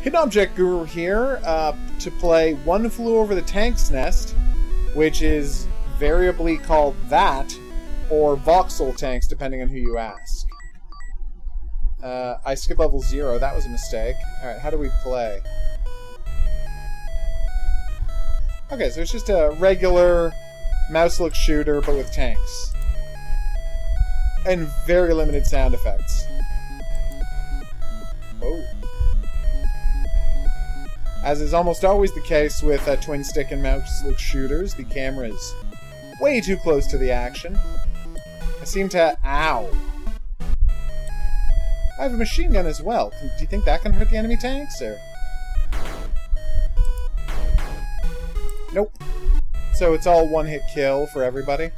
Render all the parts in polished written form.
Hidden Object Guru here to play One Flew Over the Tank's Nest, which is variably called that, or Voxel tanks, depending on who you ask. I skipped level 0, that was a mistake. Alright, how do we play? Okay, so it's just a regular mouse-look shooter, but with tanks. And very limited sound effects. Whoa. As is almost always the case with twin-stick and mouse-look shooters, the camera is way too close to the action. I seem to... Ow. I have a machine gun as well. Do you think that can hurt the enemy tanks, or...? Nope. So it's all one-hit kill for everybody.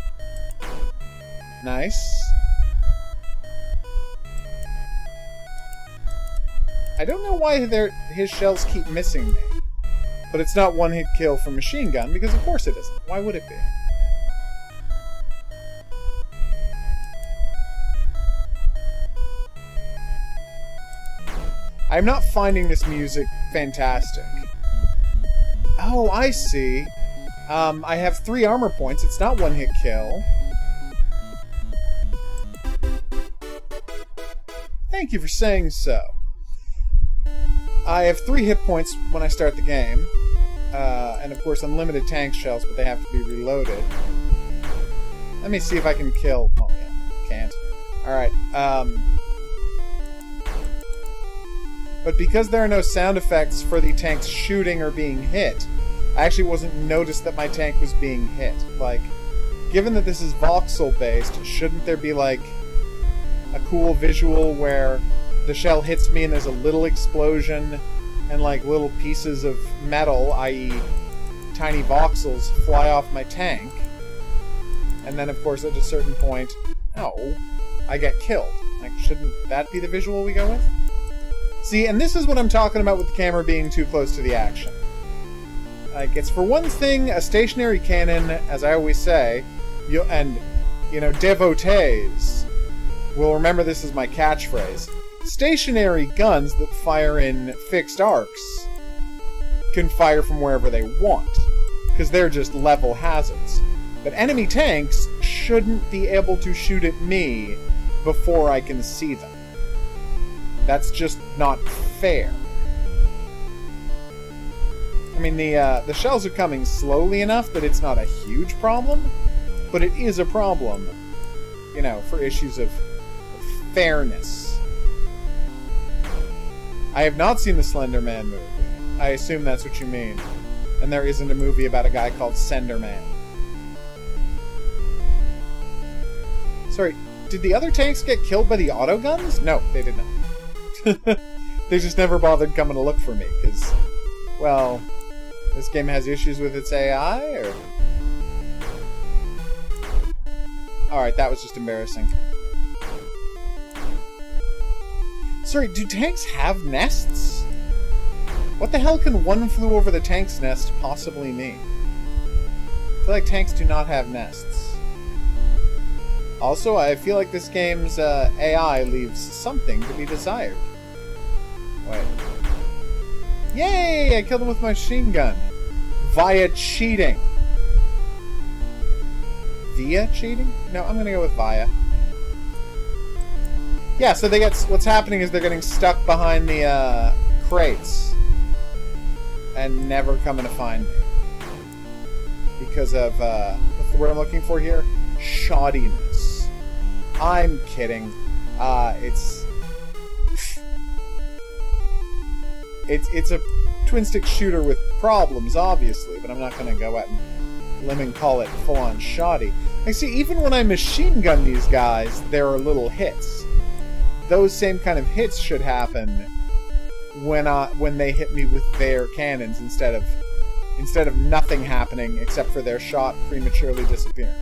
Nice. I don't know why his shells keep missing me. But it's not one-hit kill for machine gun, because of course it isn't. Why would it be? I'm not finding this music fantastic. Oh, I see. I have 3 armor points. It's not one-hit kill. Thank you for saying so. I have 3 hit points when I start the game. And of course unlimited tank shells, but they have to be reloaded. Let me see if I can kill... Oh, yeah. Can't. Alright, But because there are no sound effects for the tanks shooting or being hit, I actually wasn't noticed that my tank was being hit. Like, given that this is voxel-based, shouldn't there be, like, a cool visual where the shell hits me and there's a little explosion and, like, little pieces of metal, i.e. tiny voxels, fly off my tank? And then, of course, at a certain point, oh, I get killed. Like, shouldn't that be the visual we go with? See, and this is what I'm talking about with the camera being too close to the action. Like, it's for one thing, a stationary cannon, as I always say, and, you know, devotees will remember this as my catchphrase. Stationary guns that fire in fixed arcs can fire from wherever they want, because they're just level hazards. But enemy tanks shouldn't be able to shoot at me before I can see them. That's just not fair. I mean, the shells are coming slowly enough that it's not a huge problem, but it is a problem, you know, for issues of fairness. I have not seen the Slender Man movie. I assume that's what you mean. And there isn't a movie about a guy called Sender Man. Sorry, did the other tanks get killed by the autoguns? No, they did not. They just never bothered coming to look for me, because, well, this game has issues with its AI, or... Alright, that was just embarrassing. Sorry, do tanks have nests? What the hell can One Flew Over the Tank's Nest possibly mean? I feel like tanks do not have nests. Also, I feel like this game's AI leaves something to be desired. Wait. Yay! I killed him with my machine gun. Via cheating. Via cheating? No, I'm gonna go with via. Yeah, so they get... What's happening is they're getting stuck behind the, crates. And never coming to find me. Because of, what's the word I'm looking for here? Shoddiness. I'm kidding. It's a twin-stick shooter with problems, obviously, but I'm not going to go out and lemon call it full-on shoddy. Like, see, even when I machine gun these guys, there are little hits. Those same kind of hits should happen when they hit me with their cannons instead of nothing happening except for their shot prematurely disappearing.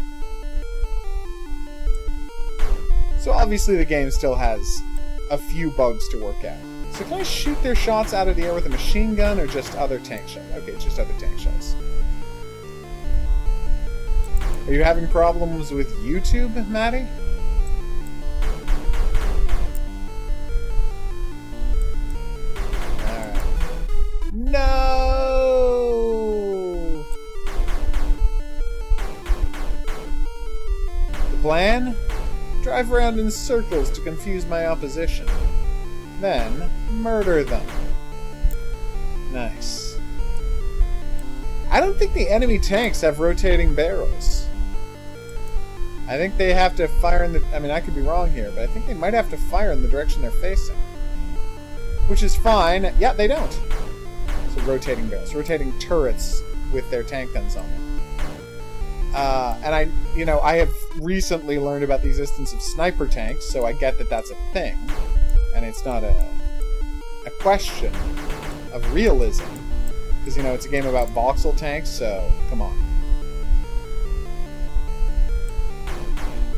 So obviously the game still has a few bugs to work out. So can I shoot their shots out of the air with a machine gun, or just other tank shells? Okay, just other tank shells. Are you having problems with YouTube, Maddie? Alright. plan? Drive around in circles to confuse my opposition. Then, murder them. Nice. I don't think the enemy tanks have rotating barrels. I think they have to fire in the... I mean, I could be wrong here, but I think they might have to fire in the direction they're facing. Which is fine. Yeah, they don't. So rotating barrels. Rotating turrets with their tank guns on them. And I have recently learned about the existence of sniper tanks, so I get that that's a thing. And it's not a question of realism. Because, it's a game about voxel tanks, so come on.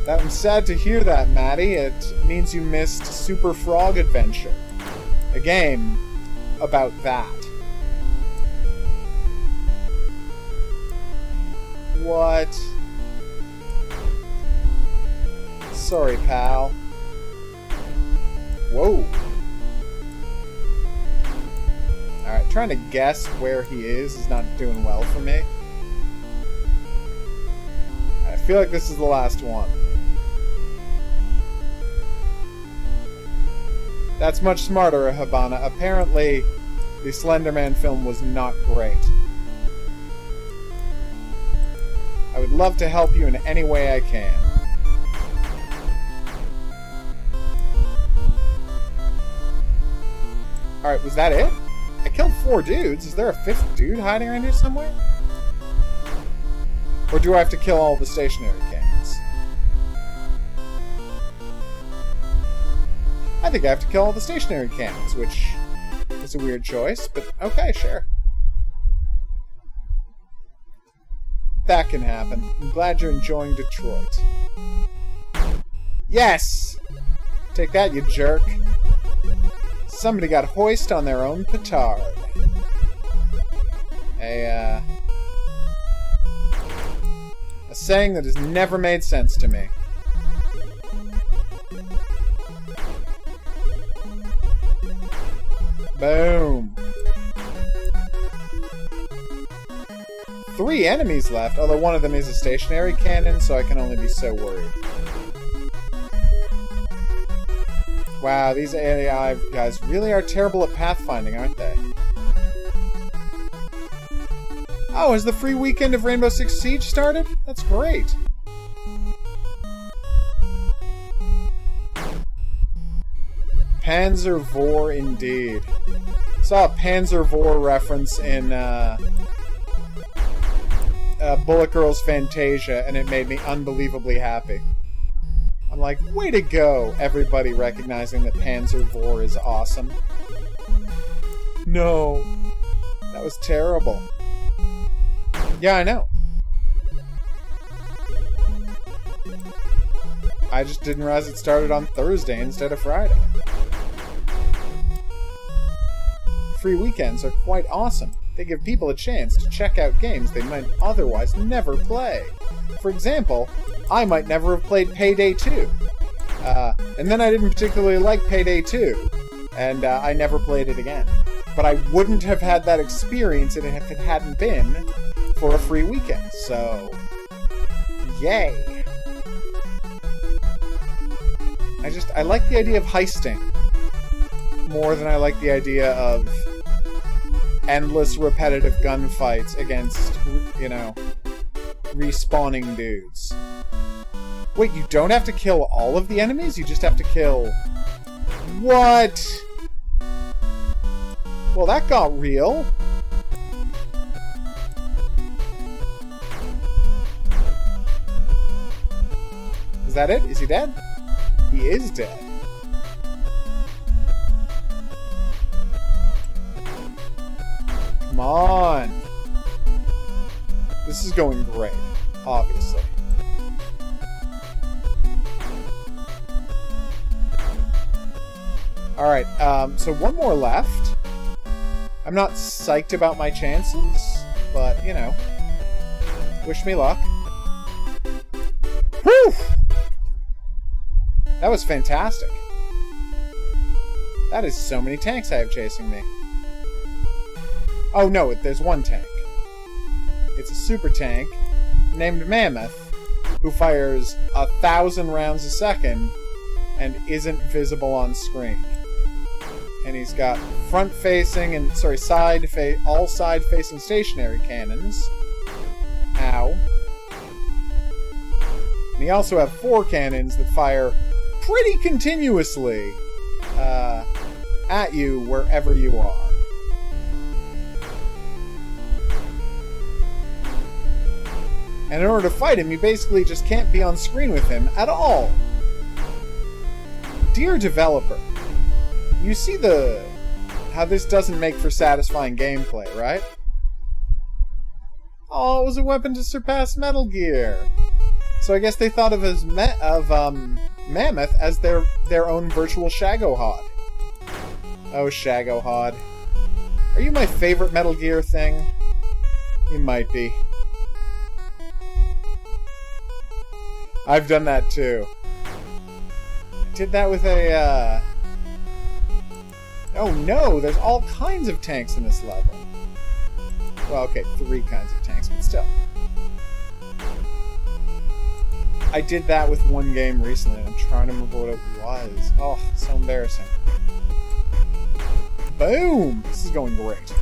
I'm sad to hear that, Maddie. It means you missed Super Frog Adventure. A game about that. What? Sorry, pal. Whoa. Alright, trying to guess where he is not doing well for me. I feel like this is the last one. That's much smarter, Habana. Apparently, the Slenderman film was not great. I would love to help you in any way I can. Alright, was that it? I killed 4 dudes. Is there a 5th dude hiding around here somewhere? Or do I have to kill all the stationary cannons? I think I have to kill all the stationary cannons, which is a weird choice, but okay, sure. That can happen. I'm glad you're enjoying Detroit. Yes! Take that, you jerk. Somebody got hoist on their own petard. A saying that has never made sense to me. Boom. 3 enemies left, although one of them is a stationary cannon, so I can only be so worried. Wow, these AI guys really are terrible at pathfinding, aren't they? Oh, has the free weekend of Rainbow Six Siege started? That's great. Panzer Vor, indeed. Saw a Panzer Vor reference in Bullet Girls Fantasia, and it made me unbelievably happy. I'm like, way to go, everybody recognizing that Panzer Vor is awesome. No. That was terrible. Yeah, I know. I just didn't realize it started on Thursday instead of Friday. Free weekends are quite awesome. They give people a chance to check out games they might otherwise never play. For example, I might never have played Payday 2. And then I didn't particularly like Payday 2. And I never played it again. But I wouldn't have had that experience if it hadn't been for a free weekend. So, yay. I like the idea of heisting more than I like the idea of endless repetitive gunfights against, respawning dudes. Wait, you don't have to kill all of the enemies? You just have to kill... What? Well, that got real. Is that it? Is he dead? He is dead. Come on. This is going great, obviously. Alright, so one more left. I'm not psyched about my chances, but, wish me luck. Whew! That was fantastic. That is so many tanks I have chasing me. Oh no, there's one tank. It's a super tank named Mammoth who fires 1,000 rounds a second and isn't visible on screen. And he's got front-facing and, all side-facing stationary cannons. Ow. And he also have 4 cannons that fire pretty continuously at you wherever you are. And in order to fight him, you basically just can't be on screen with him at all. Dear developer, you see how this doesn't make for satisfying gameplay, right? Oh, it was a weapon to surpass Metal Gear. So I guess they thought of Mammoth as their own virtual Shagohod. Oh, Shagohod. Are you my favorite Metal Gear thing? You might be. I've done that too. I did that with a, Oh no, there's all kinds of tanks in this level. Well, okay, 3 kinds of tanks, but still. I did that with one game recently, and I'm trying to remember what it was. Oh, so embarrassing. Boom! This is going great.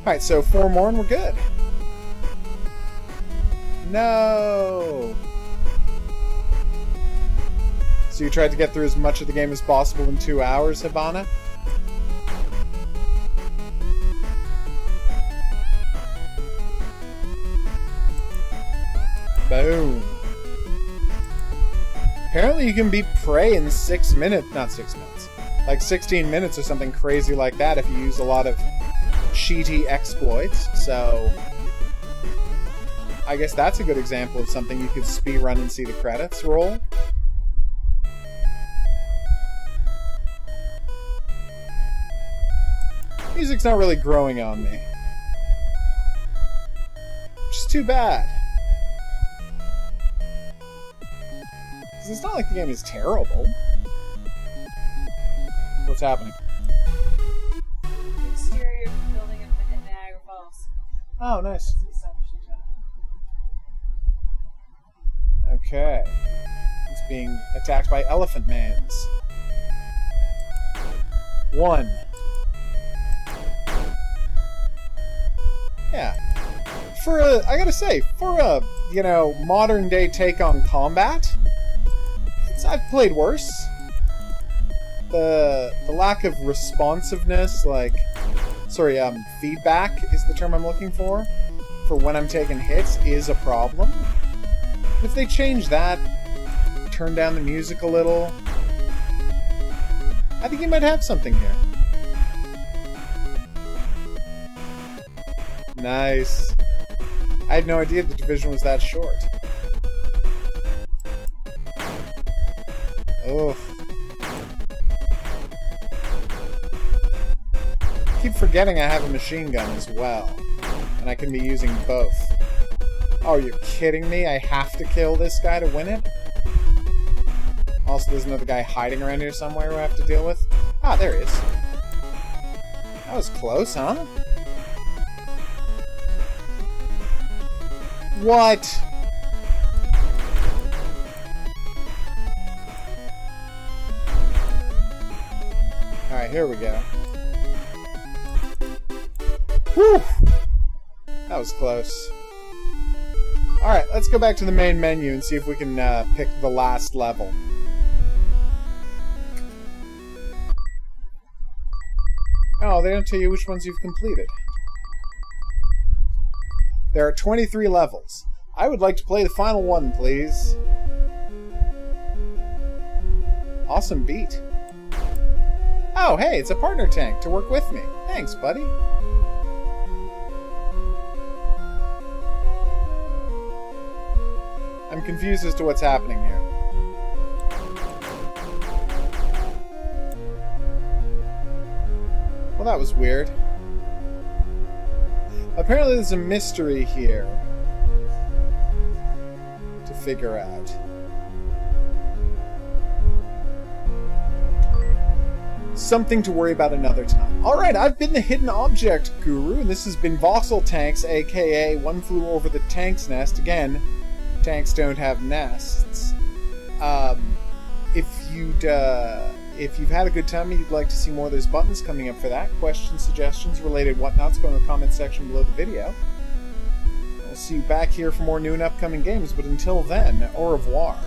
Alright, so 4 more and we're good. No! So you tried to get through as much of the game as possible in 2 hours, Hibana? Boom. Apparently you can beat Prey in 6 minutes. Not 6 minutes. Like 16 minutes or something crazy like that if you use a lot of cheaty exploits. So I guess that's a good example of something you could speedrun and see the credits roll. Music's not really growing on me. Which is too bad. It's not like the game is terrible. What's happening? The exterior building in Niagara Falls. Oh, nice. Okay. It's being attacked by Elephant Mans. 1. Yeah. I gotta say, for a, modern day take on combat, I've played worse. The lack of responsiveness, feedback is the term I'm looking for when I'm taking hits, is a problem. If they change that, turn down the music a little, I think you might have something here. Nice. I had no idea the division was that short. Ugh. I keep forgetting I have a machine gun as well. And I can be using both. Oh, you're kidding me? I have to kill this guy to win it? Also, there's another guy hiding around here somewhere who I have to deal with. Ah, there he is. That was close, huh? What? Alright, here we go. Whew! That was close. Alright, let's go back to the main menu and see if we can pick the last level. Oh, they don't tell you which ones you've completed. There are 23 levels. I would like to play the final one, please. Awesome beat. Oh, hey, it's a partner tank to work with me. Thanks, buddy. I'm confused as to what's happening here. Well, that was weird. Apparently there's a mystery here to figure out. something to worry about another time. Alright, I've been the Hidden Object Guru, and this has been Voxel Tanks, aka One Flew Over the Tank's Nest. Again, tanks don't have nests. If you've had a good time and you'd like to see more, there's buttons coming up for that. Questions, suggestions, related whatnots, go in the comment section below the video. I'll see you back here for more new and upcoming games, but until then, au revoir.